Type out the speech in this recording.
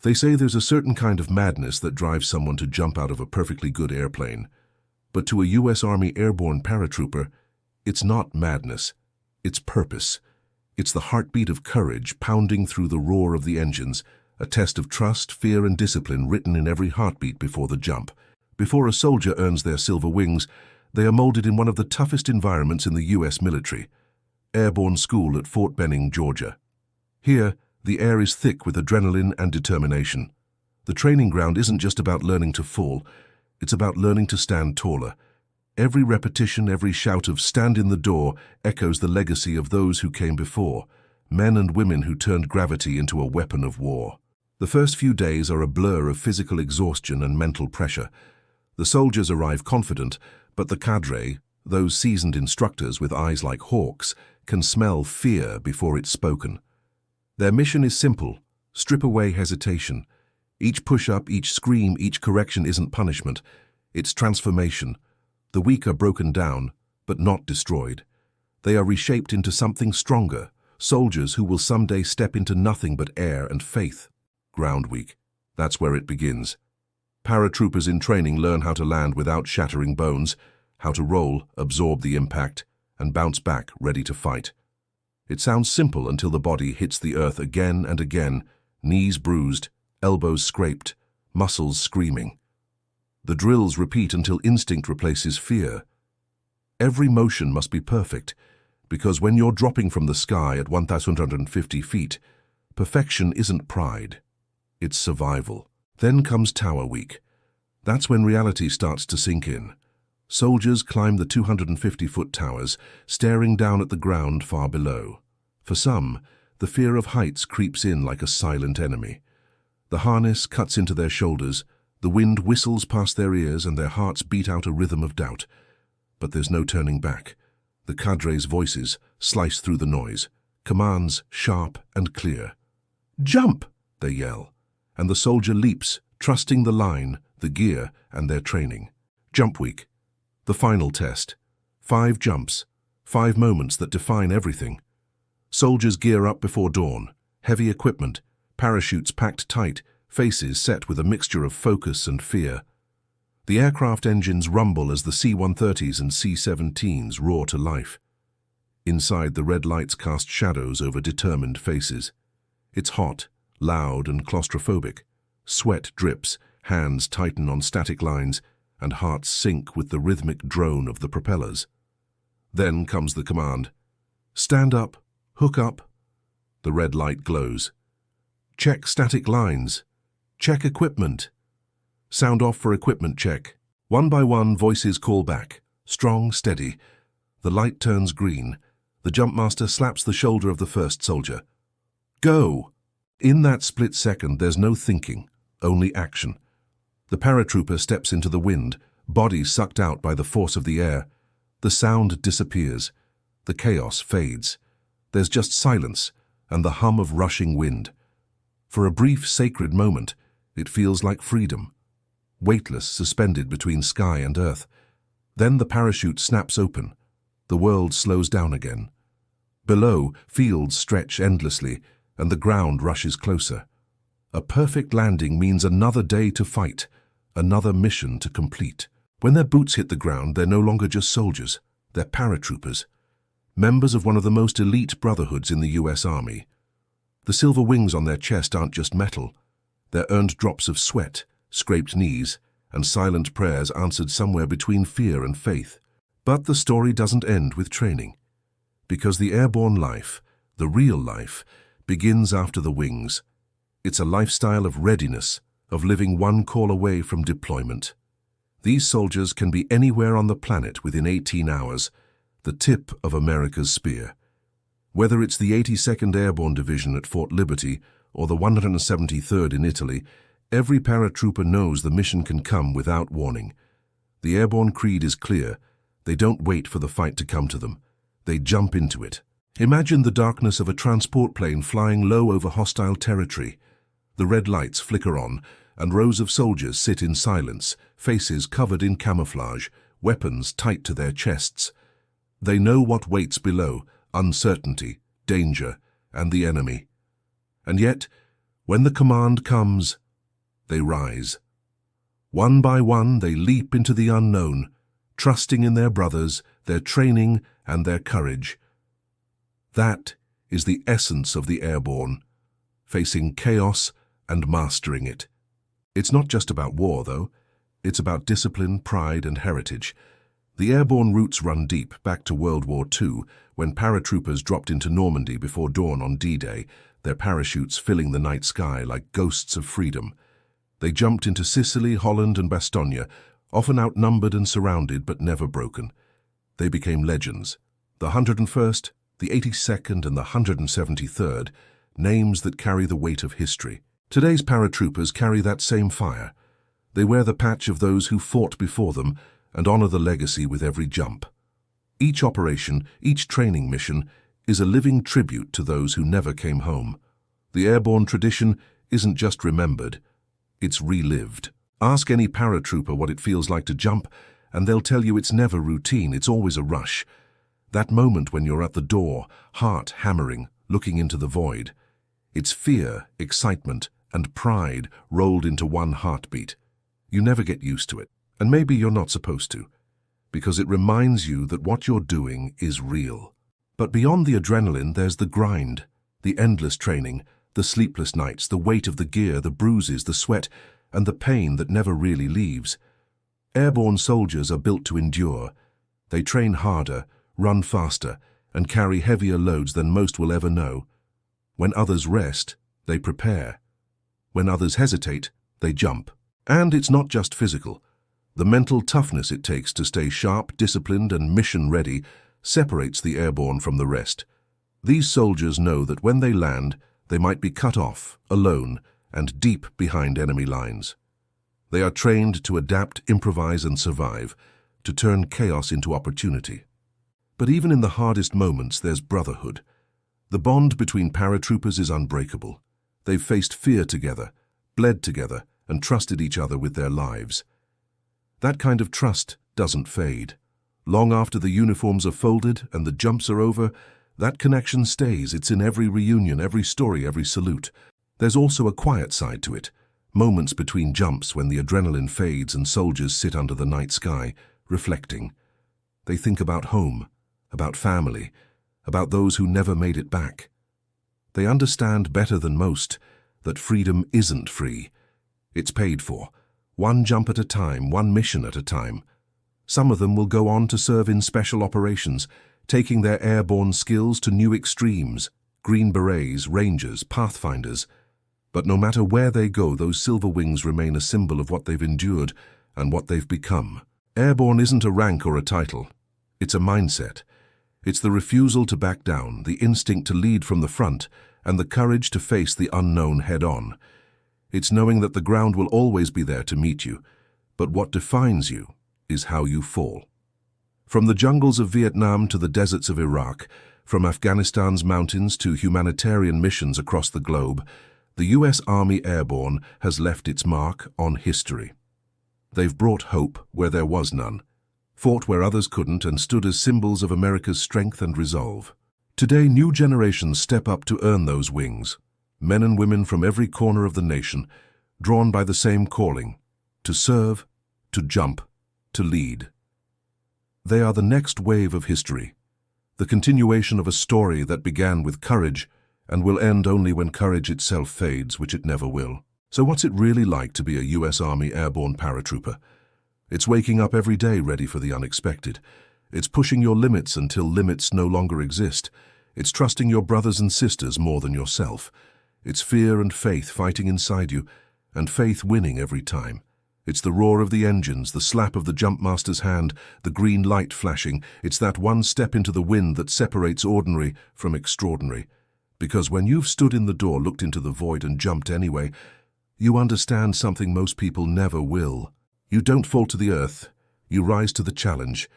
They say there's a certain kind of madness that drives someone to jump out of a perfectly good airplane. But to a U.S. Army airborne paratrooper, it's not madness. It's purpose. It's the heartbeat of courage pounding through the roar of the engines, a test of trust, fear, and discipline written in every heartbeat before the jump. Before a soldier earns their silver wings, they are molded in one of the toughest environments in the U.S. military, airborne school at Fort Benning, Georgia. Here, the air is thick with adrenaline and determination. The training ground isn't just about learning to fall, it's about learning to stand taller. Every repetition, every shout of "stand in the door" echoes the legacy of those who came before, men and women who turned gravity into a weapon of war. The first few days are a blur of physical exhaustion and mental pressure. The soldiers arrive confident, but the cadre, those seasoned instructors with eyes like hawks, can smell fear before it's spoken. Their mission is simple: strip away hesitation. Each push-up, each scream, each correction isn't punishment. It's transformation. The weak are broken down, but not destroyed. They are reshaped into something stronger, soldiers who will someday step into nothing but air and faith. Ground week. That's where it begins. Paratroopers in training learn how to land without shattering bones, how to roll, absorb the impact, and bounce back ready to fight. It sounds simple until the body hits the earth again and again, knees bruised, elbows scraped, muscles screaming. The drills repeat until instinct replaces fear. Every motion must be perfect, because when you're dropping from the sky at 1,150 feet, perfection isn't pride, it's survival. Then comes Tower Week. That's when reality starts to sink in. Soldiers climb the 250-foot towers, staring down at the ground far below. For some, the fear of heights creeps in like a silent enemy. The harness cuts into their shoulders, the wind whistles past their ears, and their hearts beat out a rhythm of doubt. But there's no turning back. The cadre's voices slice through the noise, commands sharp and clear. "Jump!" they yell, and the soldier leaps, trusting the line, the gear, and their training. Jump Week. The final test. 5 jumps, 5 moments that define everything. Soldiers gear up before dawn. Heavy equipment, parachutes packed tight, faces set with a mixture of focus and fear. The aircraft engines rumble as the C-130s and C-17s roar to life. Inside, the red lights cast shadows over determined faces. It's hot, loud, and claustrophobic. Sweat drips, hands tighten on static lines, and hearts sink with the rhythmic drone of the propellers. Then comes the command. "Stand up, hook up." The red light glows. "Check static lines. Check equipment." Sound off for equipment check. One by one, voices call back. Strong, steady. The light turns green. The jumpmaster slaps the shoulder of the first soldier. "Go!" In that split second, there's no thinking, only action. The paratrooper steps into the wind, body sucked out by the force of the air. The sound disappears. The chaos fades. There's just silence and the hum of rushing wind. For a brief, sacred moment, it feels like freedom. Weightless, suspended between sky and earth. Then the parachute snaps open. The world slows down again. Below, fields stretch endlessly, and the ground rushes closer. A perfect landing means another day to fight, another mission to complete. When their boots hit the ground, they're no longer just soldiers, they're paratroopers, members of one of the most elite brotherhoods in the U.S. Army. The silver wings on their chest aren't just metal, they're earned drops of sweat, scraped knees, and silent prayers answered somewhere between fear and faith. But the story doesn't end with training, because the airborne life, the real life, begins after the wings. It's a lifestyle of readiness, of living one call away from deployment. These soldiers can be anywhere on the planet within 18 hours, the tip of America's spear. Whether it's the 82nd Airborne Division at Fort Liberty or the 173rd in Italy, every paratrooper knows the mission can come without warning. The airborne creed is clear. They don't wait for the fight to come to them. They jump into it. Imagine the darkness of a transport plane flying low over hostile territory. The red lights flicker on, and rows of soldiers sit in silence, faces covered in camouflage, weapons tight to their chests. They know what waits below: uncertainty, danger, and the enemy. And yet, When the command comes, they rise. One by one, they leap into the unknown, trusting in their brothers, their training, and their courage. That is the essence of the airborne, facing chaos and mastering it. It's not just about war, though. It's about discipline, pride, and heritage. The airborne roots run deep, back to World War II, when paratroopers dropped into Normandy before dawn on D-Day, their parachutes filling the night sky like ghosts of freedom. They jumped into Sicily, Holland, and Bastogne, often outnumbered and surrounded, but never broken. They became legends. The 101st, the 82nd, and the 173rd, names that carry the weight of history. Today's paratroopers carry that same fire. They wear the patch of those who fought before them and honor the legacy with every jump. Each operation, each training mission, is a living tribute to those who never came home. The airborne tradition isn't just remembered, it's relived. Ask any paratrooper what it feels like to jump, and they'll tell you it's never routine, it's always a rush. That moment when you're at the door, heart hammering, looking into the void. It's fear, excitement, and pride rolled into one heartbeat. You never get used to it, and maybe you're not supposed to, because it reminds you that what you're doing is real. But beyond the adrenaline, there's the grind, the endless training, the sleepless nights, the weight of the gear, the bruises, the sweat, and the pain that never really leaves. Airborne soldiers are built to endure. They train harder, run faster, and carry heavier loads than most will ever know. When others rest, they prepare. When others hesitate, they jump. And it's not just physical. The mental toughness it takes to stay sharp, disciplined, and mission-ready separates the airborne from the rest. These soldiers know that when they land, they might be cut off, alone, and deep behind enemy lines. They are trained to adapt, improvise, and survive, to turn chaos into opportunity. But even in the hardest moments, there's brotherhood. The bond between paratroopers is unbreakable. They've faced fear together, bled together, and trusted each other with their lives. That kind of trust doesn't fade. Long after the uniforms are folded and the jumps are over, that connection stays. It's in every reunion, every story, every salute. There's also a quiet side to it. Moments between jumps when the adrenaline fades and soldiers sit under the night sky, reflecting. They think about home, about family, about those who never made it back. They understand better than most that freedom isn't free. It's paid for, one jump at a time, one mission at a time. Some of them will go on to serve in special operations, taking their airborne skills to new extremes, Green Berets, Rangers, Pathfinders. But no matter where they go, those silver wings remain a symbol of what they've endured and what they've become. Airborne isn't a rank or a title. It's a mindset. It's the refusal to back down, the instinct to lead from the front, and the courage to face the unknown head-on. It's knowing that the ground will always be there to meet you, but what defines you is how you fall. From the jungles of Vietnam to the deserts of Iraq, from Afghanistan's mountains to humanitarian missions across the globe, the U.S. Army Airborne has left its mark on history. They've brought hope where there was none, fought where others couldn't, and stood as symbols of America's strength and resolve. Today, new generations step up to earn those wings. Men and women from every corner of the nation, drawn by the same calling, to serve, to jump, to lead. They are the next wave of history, the continuation of a story that began with courage and will end only when courage itself fades, which it never will. So what's it really like to be a U.S. Army Airborne paratrooper? It's waking up every day ready for the unexpected. It's pushing your limits until limits no longer exist. It's trusting your brothers and sisters more than yourself. It's fear and faith fighting inside you, and faith winning every time. It's the roar of the engines, the slap of the jumpmaster's hand, the green light flashing. It's that one step into the wind that separates ordinary from extraordinary. Because when you've stood in the door, looked into the void, and jumped anyway, you understand something most people never will. You don't fall to the earth. You rise to the challenge.